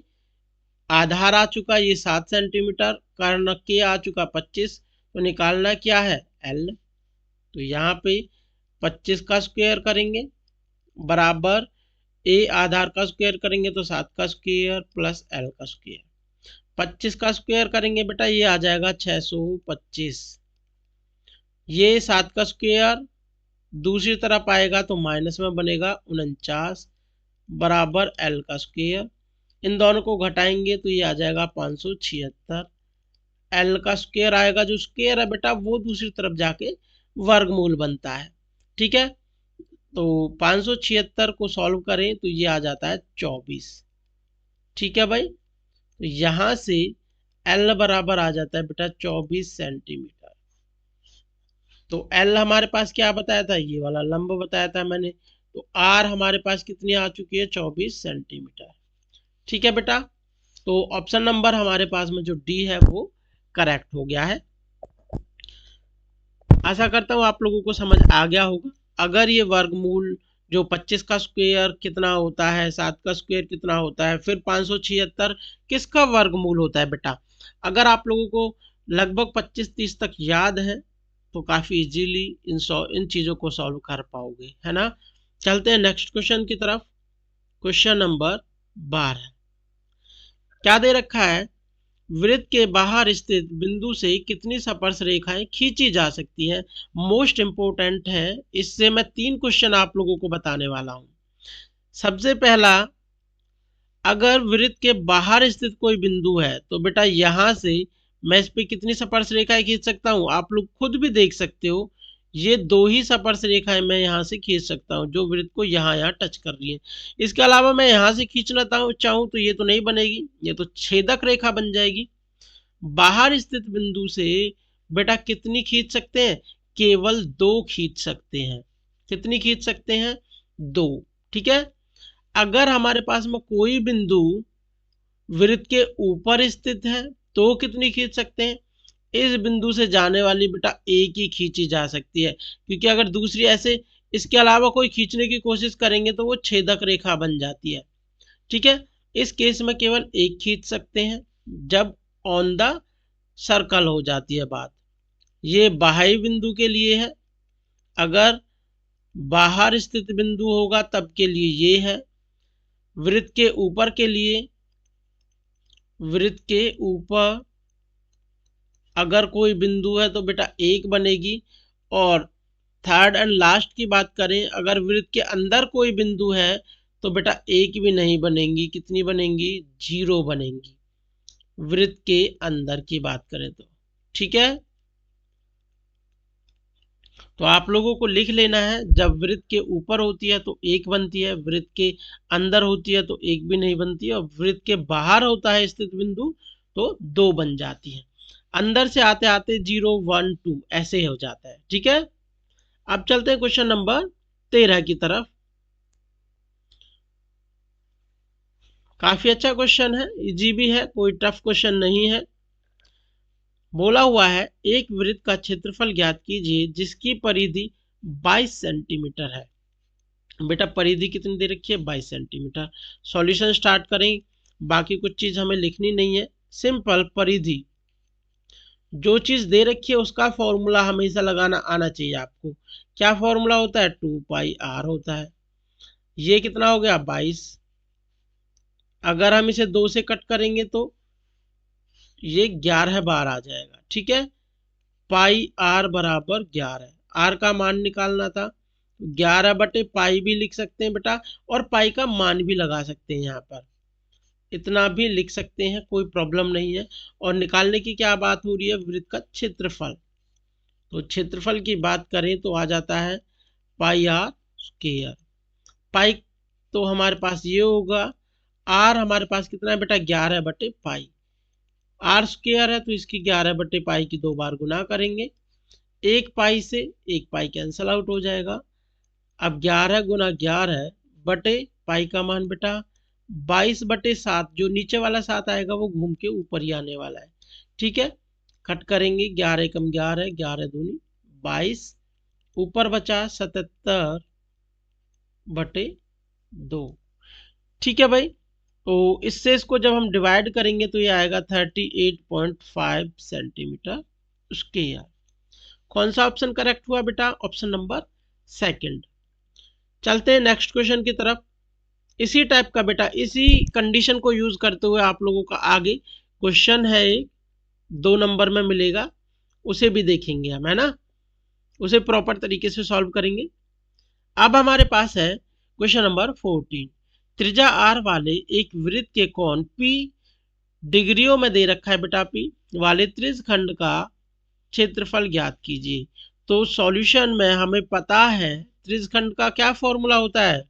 आधार आ चुका ये 7 सेंटीमीटर, कर्ण के आ चुका 25, तो निकालना क्या है, एल। तो यहाँ पे 25 का स्क्वायर करेंगे बराबर ए आधार का स्क्वायर करेंगे तो 7 का स्क्वायर प्लस एल का स्क्वायर। 25 का स्क्वायर करेंगे बेटा, ये आ जाएगा 625। ये 7 का स्क्वायर दूसरी तरफ आएगा तो माइनस में बनेगा 49 बराबर एल का स्क्वायर। इन दोनों को घटाएंगे तो ये आ जाएगा 576। एल का स्क्वायर आएगा, जो स्क्वायर है बेटा वो दूसरी तरफ जाके वर्गमूल बनता है। ठीक है, तो 576 को सॉल्व करें तो ये आ जाता है 24। ठीक है भाई, तो यहां से एल बराबर आ जाता है बेटा 24 सेंटीमीटर। तो एल हमारे पास क्या बताया था, ये वाला लंब बताया था मैंने, तो आर हमारे पास कितनी आ चुकी है, 24 सेंटीमीटर। ठीक है बेटा, तो ऑप्शन नंबर हमारे पास में जो डी है वो करेक्ट हो गया है। आशा करता हूं आप लोगों को समझ आ गया होगा। अगर ये वर्गमूल जो 25 का स्क्वायर कितना होता है, 7 का स्क्वायर कितना होता है, फिर 576 किसका वर्गमूल होता है बेटा, अगर आप लोगों को लगभग 25-30 तक याद है तो काफी इजीली इन चीजों को सॉल्व कर पाओगे, है ना। चलते हैं नेक्स्ट क्वेश्चन की तरफ। क्वेश्चन नंबर 12 क्या दे रखा है, वृत्त के बाहर स्थित बिंदु से कितनी स्पर्श रेखाएं खींची जा सकती हैं। मोस्ट इंपोर्टेंट है, इससे मैं 3 क्वेश्चन आप लोगों को बताने वाला हूं। सबसे पहला, अगर वृत्त के बाहर स्थित कोई बिंदु है तो बेटा यहां से मैं इस पे कितनी स्पर्श रेखाएं खींच सकता हूं, आप लोग खुद भी देख सकते हो। ये 2 ही स्पर्श रेखाएं मैं यहां से खींच सकता हूं जो वृत्त को यहाँ टच कर रही है। इसके अलावा मैं यहां से खींचना चाहूं तो ये तो नहीं बनेगी, ये तो छेदक रेखा बन जाएगी। बाहर स्थित बिंदु से बेटा कितनी खींच सकते हैं, केवल 2 खींच सकते हैं। कितनी खींच सकते हैं, 2। ठीक है। अगर हमारे पास में कोई बिंदु वृत्त के ऊपर स्थित है तो कितनी खींच सकते हैं, इस बिंदु से जाने वाली बेटा एक ही खींची जा सकती है, क्योंकि अगर दूसरी ऐसे इसके अलावा कोई खींचने की कोशिश करेंगे तो वो छेदक रेखा बन जाती है। ठीक है। इस केस में केवल एक खींच सकते हैं जब ऑन द सर्कल हो जाती है बात। ये बाह्य बिंदु के लिए है, अगर बाहर स्थित बिंदु होगा तब के लिए ये है। वृत्त के ऊपर के लिए, वृत्त के ऊपर अगर कोई बिंदु है तो बेटा एक बनेगी। और थर्ड एंड लास्ट की बात करें, अगर वृत्त के अंदर कोई बिंदु है तो बेटा एक भी नहीं बनेंगी, कितनी बनेंगी, 0 बनेंगी वृत्त के अंदर की बात करें तो। ठीक है। तो आप लोगों को लिख लेना है, जब वृत्त के ऊपर होती है तो एक बनती है, वृत्त के अंदर होती है तो एक भी नहीं बनती है, और वृत्त के बाहर होता है स्थित बिंदु तो 2 बन जाती है। अंदर से आते आते 0 1 2 ऐसे हो जाता है। ठीक है। अब चलते हैं क्वेश्चन नंबर 13 की तरफ। काफी अच्छा क्वेश्चन है, इजी भी है, कोई टफ क्वेश्चन नहीं है। बोला हुआ है एक वृत्त का क्षेत्रफल ज्ञात कीजिए जिसकी परिधि 22 सेंटीमीटर है। बेटा परिधि कितनी दे रखी है, 22 सेंटीमीटर। सॉल्यूशन स्टार्ट करें, बाकी कुछ चीज हमें लिखनी नहीं है, सिंपल परिधि जो चीज दे रखी है उसका फॉर्मूला हमेशा लगाना आना चाहिए आपको। क्या फॉर्मूला होता है, 2πr होता है। ये कितना हो गया, 22। अगर हम इसे 2 से कट करेंगे तो ये 11 बार आ जाएगा। ठीक है। पाई आर बराबर 11, आर का मान निकालना था, 11 बटे पाई भी लिख सकते हैं बेटा, और पाई का मान भी लगा सकते हैं, यहाँ पर इतना भी लिख सकते हैं, कोई प्रॉब्लम नहीं है। और निकालने की क्या बात हो रही है, वृत्त का क्षेत्रफल। तो क्षेत्रफल की बात करें तो आ जाता है पाई आर स्क्वायर। पाई तो हमारे पास ये होगा, आर हमारे पास कितना है बेटा, 11 बटे पाई। आर स्क्वायर है तो इसकी 11 बटे पाई की 2 बार गुना करेंगे, एक पाई से एक पाई कैंसल आउट हो जाएगा। अब 11 गुना 11 बटे पाई का मान बेटा 22 बटे 7, जो नीचे वाला 7 आएगा वो घूम के ऊपर ही आने वाला है। ठीक है। कट करेंगे, 11 कम 11, 11 दूनी 22, ऊपर बचा 77 बटे 2। ठीक है भाई। तो इससे इसको जब हम डिवाइड करेंगे तो ये आएगा 38.5 सेंटीमीटर स्क्वायर। कौन सा ऑप्शन करेक्ट हुआ बेटा, ऑप्शन नंबर सेकंड। चलते हैं नेक्स्ट क्वेश्चन की तरफ। इसी टाइप का बेटा, इसी कंडीशन को यूज करते हुए आप लोगों का आगे क्वेश्चन है एक 2 नंबर में मिलेगा, उसे भी देखेंगे हम, है ना, उसे प्रॉपर तरीके से सॉल्व करेंगे। अब हमारे पास है क्वेश्चन नंबर 14। त्रिज्या आर वाले एक वृत्त के कोण P डिग्रियों में दे रखा है बेटा, P वाले त्रिज्यखंड का क्षेत्रफल ज्ञात कीजिए। तो सॉल्यूशन में हमें पता है त्रिज्यखंड का क्या फॉर्मूला होता है।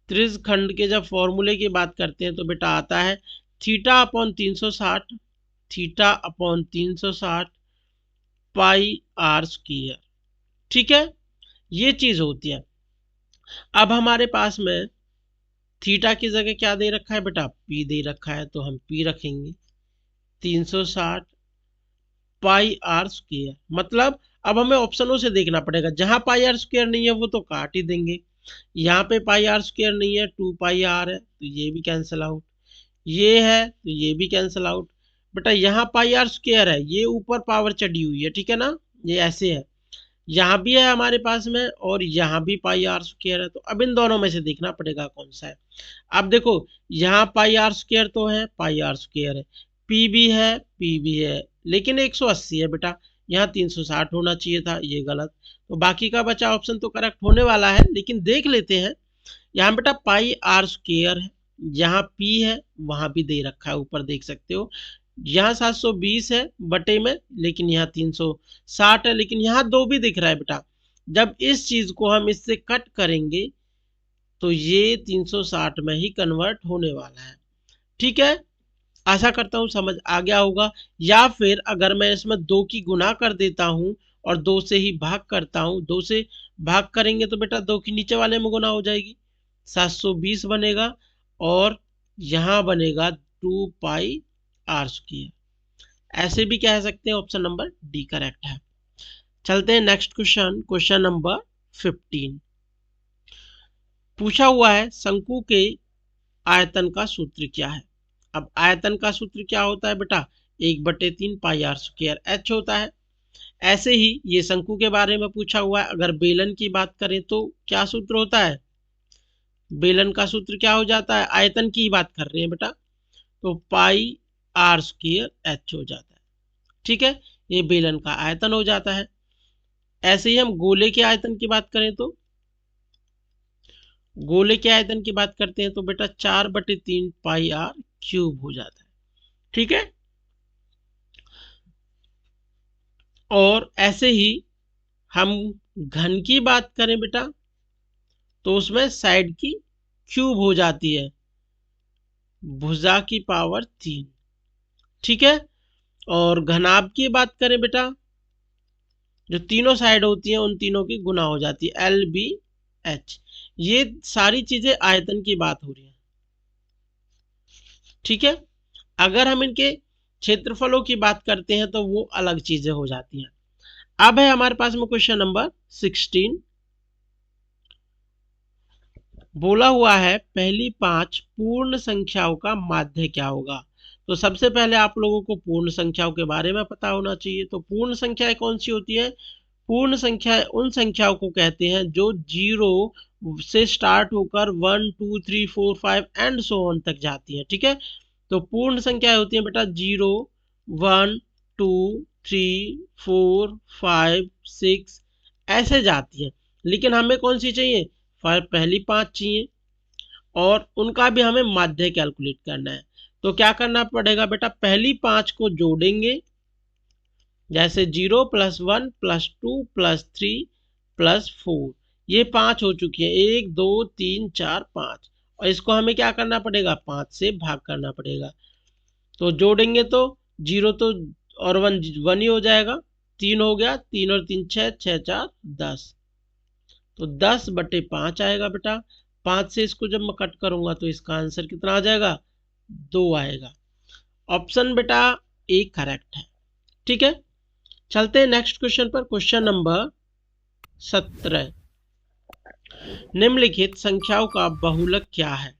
त्रिज्यखंड के जब फॉर्मूले की बात करते हैं तो बेटा आता है theta upon 360, theta upon 360 pi r square. ठीक है, ये चीज होती है। अब हमारे पास में थीटा की जगह क्या दे रखा है बेटा, पी दे रखा है, तो हम पी रखेंगे 360 पाई आर स्क्वायर। मतलब अब हमें ऑप्शनों से देखना पड़ेगा, जहां पाई आर स्क्वायर नहीं है वो तो काट ही देंगे। यहाँ पे पाई आर स्क्वायर नहीं है, 2 पाई आर है तो ये भी कैंसिल आउट, ये है तो ये भी कैंसिल आउट। बेटा यहाँ पाई आर स्क्वायर है, ये ऊपर पावर चढ़ी हुई है, ठीक है ना, ये ऐसे है, यहाँ भी है हमारे पास में और यहाँ भी पाई आर स्क्वायर है। तो अब इन दोनों में से देखना पड़ेगा कौन सा है। अब देखो यहाँ पाई आर स्क्वायर तो है, पाई आर स्क्वायर है, पी भी है, पी भी है, लेकिन 180 है बेटा, यहाँ 360 होना चाहिए था, ये गलत। तो बाकी का बचा ऑप्शन तो करेक्ट होने वाला है, लेकिन देख लेते हैं यहाँ बेटा पाई आर स्क्वायर है, यहाँ पी है, वहां भी दे रखा है, ऊपर देख सकते हो। यहाँ 720 है बटे में, लेकिन यहाँ 360 है, लेकिन यहाँ 2 भी दिख रहा है बेटा। जब इस चीज को हम इससे कट करेंगे तो ये 360 में ही कन्वर्ट होने वाला है। ठीक है, आशा करता हूं समझ आ गया होगा। या फिर अगर मैं इसमें 2 की गुना कर देता हूं और 2 से ही भाग करता हूं, 2 से भाग करेंगे तो बेटा 2 की नीचे वाले में गुना हो जाएगी, 720 बनेगा, और यहां बनेगा 2 पाई आर स्क्वायर। ऐसे भी कह सकते हैं, ऑप्शन नंबर डी करेक्ट है। चलते हैं नेक्स्ट क्वेश्चन, क्वेश्चन नंबर 15। पूछा हुआ है शंकु के आयतन का सूत्र क्या है। अब आयतन का सूत्र क्या होता है बेटा, 1/3 पाई आर स्क्वायर एच होता है। ऐसे ही ये शंकु के बारे में पूछा हुआ है। अगर बेलन की बात करें तो क्या सूत्र होता है, बेलन का सूत्र क्या हो जाता है, आयतन की बात कर रहे हैं बेटा, तो पाई आर स्क्वायर एच हो जाता है। ठीक है, ये बेलन का आयतन हो जाता है। ऐसे ही हम गोले के आयतन की बात करें तो, गोले के आयतन की बात करते हैं तो बेटा 4/3 पाई आर क्यूब हो जाता है। ठीक है, और ऐसे ही हम घन की बात करें बेटा तो उसमें साइड की क्यूब हो जाती है, भुजा की पावर 3। ठीक है, और घनाभ की बात करें बेटा, जो तीनों साइड होती हैं उन तीनों की गुना हो जाती है, LBH। ये सारी चीजें आयतन की बात हो रही है। ठीक है, अगर हम इनके क्षेत्रफलों की बात करते हैं तो वो अलग चीजें हो जाती हैं। अब है हमारे पास में क्वेश्चन नंबर 16। बोला हुआ है पहली 5 पूर्ण संख्याओं का माध्य क्या होगा। तो सबसे पहले आप लोगों को पूर्ण संख्याओं के बारे में पता होना चाहिए। तो पूर्ण संख्याएं कौन सी होती है, पूर्ण संख्या उन संख्याओं को कहते हैं जो 0 से स्टार्ट होकर 1 2 3 4 5 एंड सो ऑन तक जाती है। ठीक है, तो पूर्ण संख्याएं होती हैं बेटा 0 1 2 3 4 5 6 ऐसे जाती है। लेकिन हमें कौन सी चाहिए, पहली 5 चाहिए, और उनका भी हमें माध्य कैलकुलेट करना है। तो क्या करना पड़ेगा बेटा, पहली 5 को जोड़ेंगे, जैसे 0 + 1 + 2 + 3 + 4, ये 5 हो चुकी है, 1 2 3 4 5, और इसको हमें क्या करना पड़ेगा, 5 से भाग करना पड़ेगा। तो जोड़ेंगे तो 0 तो और 1 1 ही हो जाएगा, 3 हो गया, 3 और 3 6, 6 4 10, तो 10/5 आएगा बेटा। 5 से इसको जब मैं कट करूंगा तो इसका आंसर कितना आ जाएगा, 2 आएगा। ऑप्शन बेटा ए करेक्ट है। ठीक है, चलते हैं नेक्स्ट क्वेश्चन पर, क्वेश्चन नंबर 17। निम्नलिखित संख्याओं का बहुलक क्या है।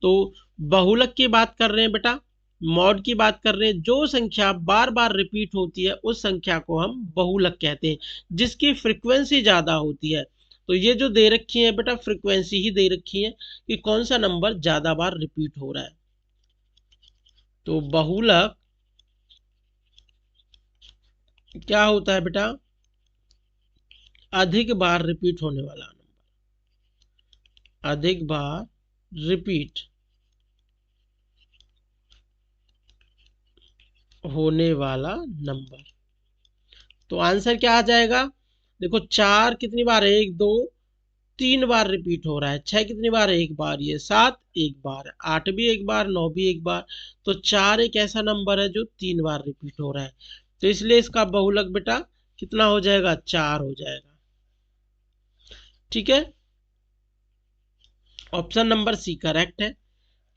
तो बहुलक की बात कर रहे हैं बेटा, मॉड की बात कर रहे हैं, जो संख्या बार बार रिपीट होती है उस संख्या को हम बहुलक कहते हैं, जिसकी फ्रीक्वेंसी ज्यादा होती है। तो ये जो दे रखी है बेटा, फ्रीक्वेंसी ही दे रखी है कि कौन सा नंबर ज्यादा बार रिपीट हो रहा है। तो बहुलक क्या होता है बेटा, अधिक बार रिपीट होने वाला नंबर, अधिक बार रिपीट होने वाला नंबर। तो आंसर क्या आ जाएगा, देखो 4 कितनी बार है, 1 2 3 बार रिपीट हो रहा है, 6 कितनी बार है, 1 बार, ये 7 1 बार, 8 भी 1 बार, 9 भी 1 बार। तो 4 एक ऐसा नंबर है जो 3 बार रिपीट हो रहा है, तो इसलिए इसका बहुलक बेटा कितना हो जाएगा, 4 हो जाएगा। ठीक है, ऑप्शन नंबर सी करेक्ट है।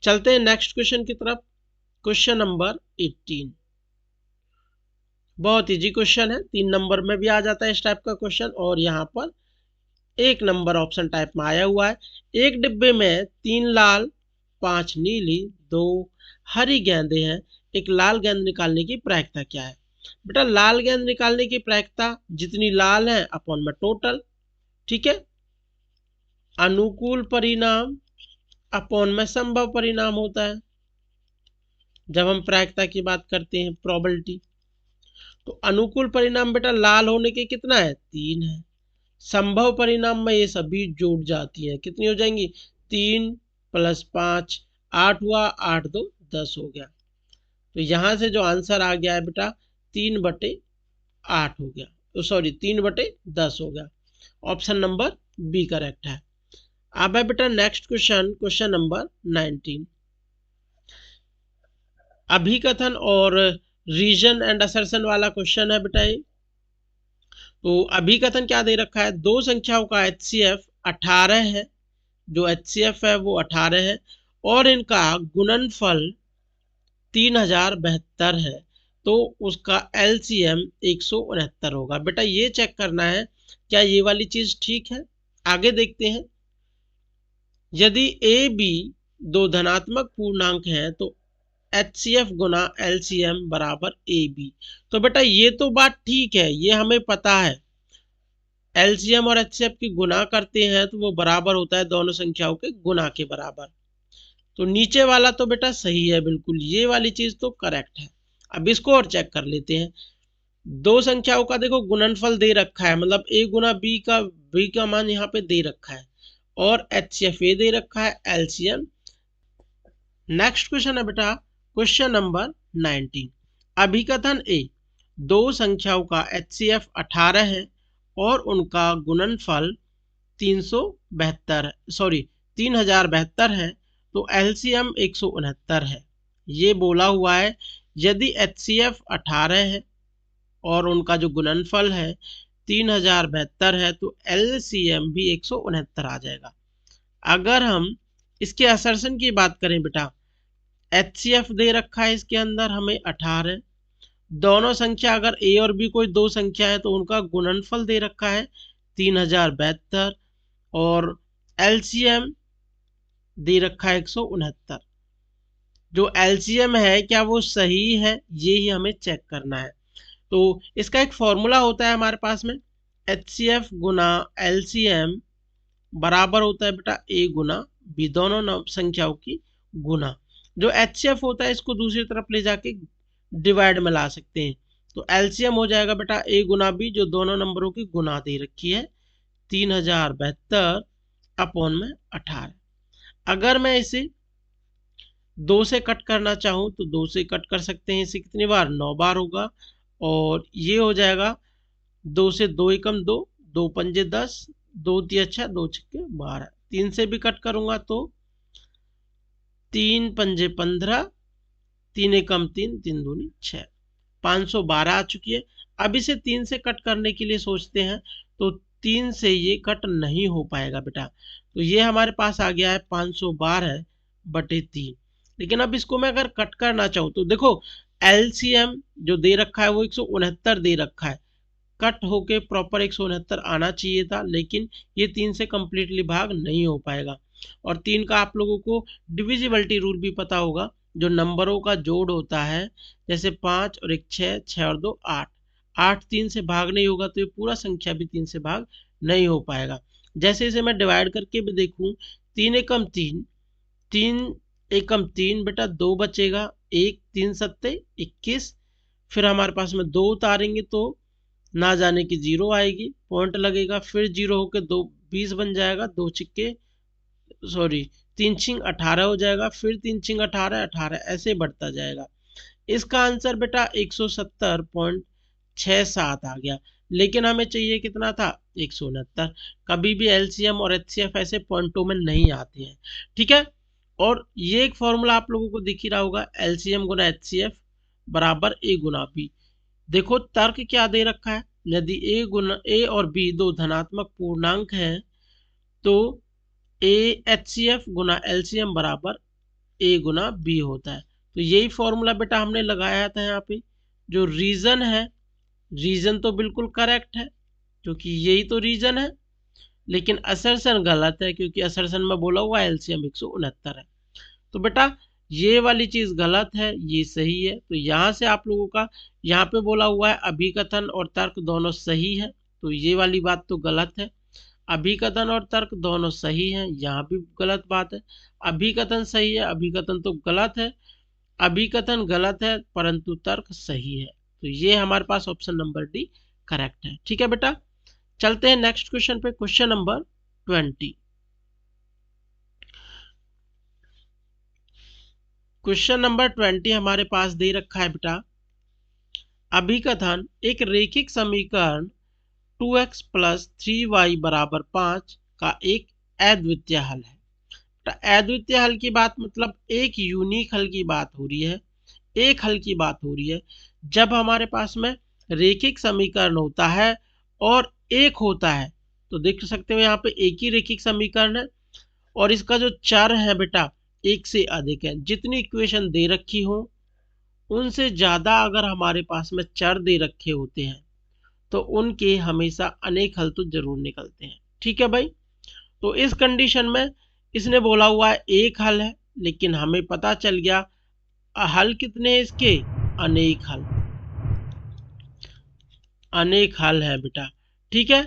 चलते हैं नेक्स्ट क्वेश्चन की तरफ, क्वेश्चन नंबर 18। बहुत इजी क्वेश्चन है, 3 नंबर में भी आ जाता है इस टाइप का क्वेश्चन, और यहाँ पर 1 नंबर ऑप्शन टाइप में आया हुआ है। एक डिब्बे में 3 लाल 5 नीली 2 हरी गेंदें हैं, एक लाल गेंद निकालने की प्रायिकता क्या है। बेटा लाल गेंद निकालने की प्रायिकता जितनी लाल है अपॉन में टोटल। ठीक है, अनुकूल परिणाम अपॉन में संभव परिणाम होता है जब हम प्रायिकता की बात करते हैं, प्रोबेबिलिटी। तो अनुकूल परिणाम बेटा लाल होने के कितना है, 3 है। संभव परिणाम में ये सभी जुड़ जाती है, कितनी हो जाएंगी, 3 + 5 8 हुआ, 8 2 10 हो गया। तो यहाँ से जो आंसर आ गया है बेटा 3/8 हो गया, तो सॉरी 3/10 हो गया। ऑप्शन नंबर बी करेक्ट है। अब है बेटा नेक्स्ट क्वेश्चन, क्वेश्चन नंबर 19। अभिकथन और रीजन एंड असर्शन वाला क्वेश्चन है बेटा ये। तो अभिकथन क्या दे रखा है, दो संख्याओं का HCF 18 है, जो HCF है वो 18 है और इनका गुणनफल 3072 है, तो उसका LCM 169 होगा। बेटा ये चेक करना है क्या ये वाली चीज ठीक है। आगे देखते हैं, यदि ए बी दो धनात्मक पूर्णांक हैं तो HCF गुना LCM बराबर AB। तो बेटा ये तो बात ठीक है, ये हमें पता है LCM और HCF की गुना करते हैं तो वो बराबर होता है दोनों संख्याओं के गुना के बराबर। तो नीचे वाला तो बेटा सही है बिल्कुल, ये वाली चीज तो करेक्ट है। अब इसको और चेक कर लेते हैं। दो संख्याओं का देखो गुणनफल दे रखा है, मतलब a गुना b का मान यहाँ पे दे रखा है और HCF दे रखा है, LCM। नेक्स्ट क्वेश्चन है बेटा क्वेश्चन नंबर 19। अभिकथन ए, दो संख्याओं का HCF 18 है और उनका गुणनफल 3072 है, तो LCM 169 है। ये बोला हुआ है यदि HCF 18 है और उनका जो गुणनफल है 3072 है तो LCM भी 169 आ जाएगा। अगर हम इसके असर्शन की बात करें बेटा, HCF दे रखा है इसके अंदर हमें 18, दोनों संख्या अगर A और B कोई दो संख्या है तो उनका गुणनफल दे रखा है 3072 और LCM दे रखा है 169। जो LCM है क्या वो सही है, ये ही हमें चेक करना है। तो इसका एक फॉर्मूला होता है हमारे पास में, HCF गुना LCM बराबर होता है बेटा A गुना B, दोनों संख्याओं की गुना। जो HCF होता है इसको दूसरी तरफ ले जाके डिवाइड में ला सकते हैं, तो LCM हो जाएगा बेटा A गुना B, जो दोनों नंबरों की गुना दे रखी है 3072 अपॉन में 18। अगर मैं इसे 2 से कट करना चाहूं तो 2 से कट कर सकते हैं, इसे कितनी बार 9 बार होगा और ये हो जाएगा 2 से 2 एकम 2, 2 पंजे 10, 2 तिया 6, 2 छक्के 12। 3 से भी कट करूंगा तो 3 पंजे 15, 3 एकम 3, 3 दूनी 6, 512 आ चुकी है। अब इसे 3 से कट करने के लिए सोचते हैं तो 3 से ये कट नहीं हो पाएगा बेटा, तो ये हमारे पास आ गया है 512/3। लेकिन अब इसको मैं अगर कट करना चाहूँ तो देखो LCM जो दे रखा है वो 169 दे रखा है, कट होके प्रॉपर 169 आना चाहिए था, लेकिन ये 3 से कंप्लीटली भाग नहीं हो पाएगा। और 3 का आप लोगों को डिविजिबिलिटी रूल भी पता होगा, जो नंबरों का जोड़ होता है, जैसे 5 और 1 6, 6 और 2 8, 8 3 से भाग नहीं होगा तो ये पूरा संख्या भी 3 से भाग नहीं हो पाएगा। जैसे इसे मैं डिवाइड करके भी देखूं, 3 एकम 3, 3 एकम 3 बेटा 2 बचेगा, 1 3 सत्ते 21, फिर हमारे पास में 2 उतारेंगे तो ना जाने की 0 आएगी, पॉइंट लगेगा, फिर 0 होकर 2 20 बन जाएगा, 2 छिक्के सॉरी 3 छिंग 18 हो जाएगा, फिर 3 छिंग 18 18, ऐसे बढ़ता जाएगा। इसका आंसर बेटा 170.67 आ गया, लेकिन हमें चाहिए कितना था 169। कभी भी LCM और HCF ऐसे पॉइंटों में नहीं आते हैं, ठीक है। और ये एक फॉर्मूला आप लोगों को दिख ही रहा होगा, LCM गुना HCF बराबर A गुना B। देखो तर्क क्या दे रखा है, यदि A और B दो धनात्मक पूर्णांक हैं तो HCF गुना LCM बराबर A गुना B होता है। तो यही फॉर्मूला बेटा हमने लगाया था यहाँ पे। जो रीजन है, रीजन तो बिल्कुल करेक्ट है क्योंकि यही तो रीजन है, लेकिन असर्शन गलत है क्योंकि असर्शन में बोला हुआ LCM 169 है। तो बेटा ये वाली चीज गलत है, ये सही है। तो यहाँ से आप लोगों का यहाँ पे बोला हुआ है अभिकथन और तर्क दोनों सही है, तो ये वाली बात तो गलत है। अभिकथन और तर्क दोनों सही है, यहाँ भी गलत बात है। अभिकथन सही है, अभिकथन तो गलत है, अभिकथन गलत है परंतु तर्क सही है। तो ये हमारे पास ऑप्शन नंबर डी करेक्ट है, ठीक है बेटा। चलते हैं नेक्स्ट क्वेश्चन पे, क्वेश्चन नंबर 20। क्वेश्चन नंबर 20 हमारे पास दे रखा है बेटा, अभिकथन एक रैखिक समीकरण 2x प्लस 3y बराबर 5 का एक अद्वितीय हल है। अद्वितीय हल की बात मतलब एक यूनिक हल की बात हो रही है, एक हल की बात हो रही है। जब हमारे पास में रैखिक समीकरण होता है और एक होता है तो देख सकते हो यहाँ पे एक ही रैखिक समीकरण है और इसका जो चर है बेटा एक से अधिक है। जितनी इक्वेशन दे रखी हो उनसे ज्यादा अगर हमारे पास में चर दे रखे होते हैं तो उनके हमेशा अनेक हल तो जरूर निकलते हैं। ठीक है भाई, तो इस कंडीशन में इसने बोला हुआ है एक हल है, लेकिन हमें पता चल गया हल कितने हैं इसके, अनेक हल, अनेक हल है बेटा। ठीक है,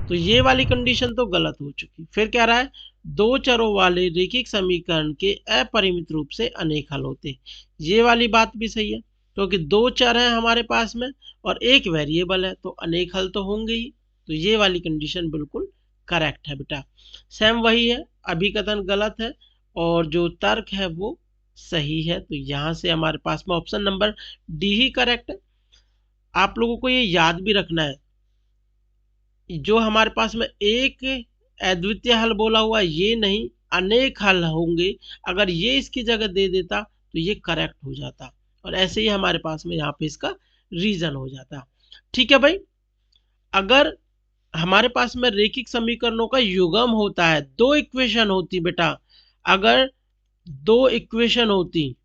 तो ये वाली कंडीशन तो गलत हो चुकी। फिर कह रहा है दो चरों वाले रैखिक समीकरण के अपरिमित रूप से अनेक हल होते हैं। ये वाली बात भी सही है, क्योंकि दो चर हैं हमारे पास में और एक वेरिएबल है तो अनेक हल तो होंगे ही। तो ये वाली कंडीशन बिल्कुल करेक्ट है बेटा। सेम वही है, अभिकथन गलत है और जो तर्क है वो सही है। तो यहां से हमारे पास में ऑप्शन नंबर डी ही करेक्ट है। आप लोगों को ये याद भी रखना है, जो हमारे पास में एक अद्वितीय हल बोला हुआ ये नहीं, अनेक हल होंगे। अगर ये इसकी जगह दे देता तो ये करेक्ट हो जाता और ऐसे ही हमारे पास में यहाँ पे इसका रीजन हो जाता। ठीक है भाई, अगर हमारे पास में रैखिक समीकरणों का युग्म होता है, दो इक्वेशन होती बेटा, अगर दो इक्वेशन होती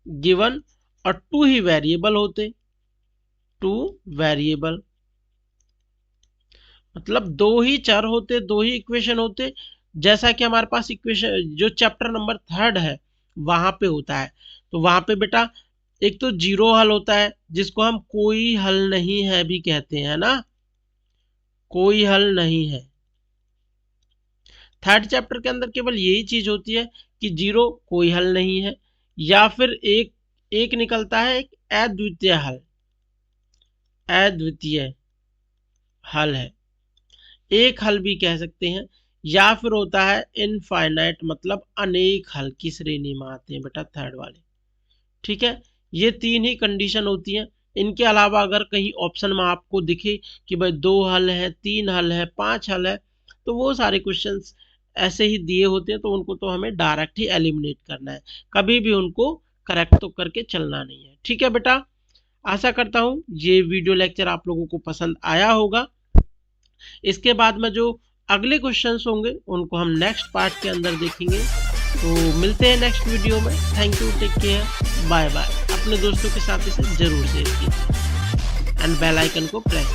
गिवन और टू ही वेरिएबल होते, टू वेरिएबल मतलब दो ही चर होते, दो ही इक्वेशन होते, जैसा कि हमारे पास इक्वेशन जो चैप्टर नंबर 3 है वहां पे होता है। तो वहां पे बेटा एक तो जीरो हल होता है जिसको हम कोई हल नहीं है भी कहते हैं ना, कोई हल नहीं है। 3rd चैप्टर के अंदर केवल यही चीज होती है कि जीरो कोई हल नहीं है, या फिर एक निकलता है एक अद्वितीय हल, अद्वितीय हल है, एक हल भी कह सकते हैं, या फिर होता है इनफाइनाइट मतलब अनेक हल की श्रेणी में आते हैं बेटा 3rd वाले। ठीक है, ये तीन ही कंडीशन होती हैं। इनके अलावा अगर कहीं ऑप्शन में आपको दिखे कि भाई दो हल है, तीन हल है, पांच हल है, तो वो सारे क्वेश्चंस ऐसे ही दिए होते हैं, तो उनको तो हमें डायरेक्ट ही एलिमिनेट करना है, कभी भी उनको करेक्ट तो करके चलना नहीं है। ठीक है बेटा, आशा करता हूं ये वीडियो लेक्चर आप लोगों को पसंद आया होगा। इसके बाद में जो अगले क्वेश्चंस होंगे उनको हम नेक्स्ट पार्ट के अंदर देखेंगे। तो मिलते हैं नेक्स्ट वीडियो में। Thank you, take care, bye bye. अपने दोस्तों के साथ इसे जरूर शेयर कीजिए एंड बेल आइकन को प्रेस